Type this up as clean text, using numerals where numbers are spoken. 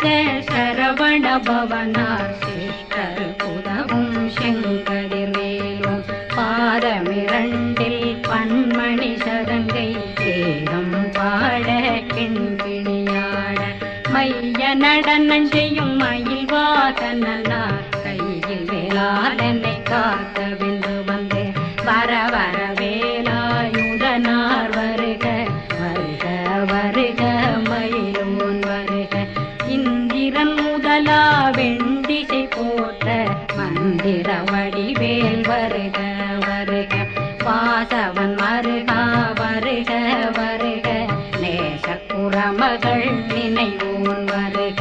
சித்த சரவண பவனார் சித்தர் புதவும் செங்கதிர்வேலும் பாதமிரண்டில் பன்மணி சதங்கை வேதம் பாட கிண்பிணியாட மைய நடனம் செய்யும் மயில் வாகனார் கையில் வேளாளனை காக்க வென்று வந்து வர வர வேலாயுதனார் வருக வருக வருக மயிலோன் வருக இந்திரன் முதலா வெண்டிசை போற்ற மந்திர வடிவேல் வருக வருக வாசவன் மருகா வருக வருக நேச குரமகள் நினைவோன் வருக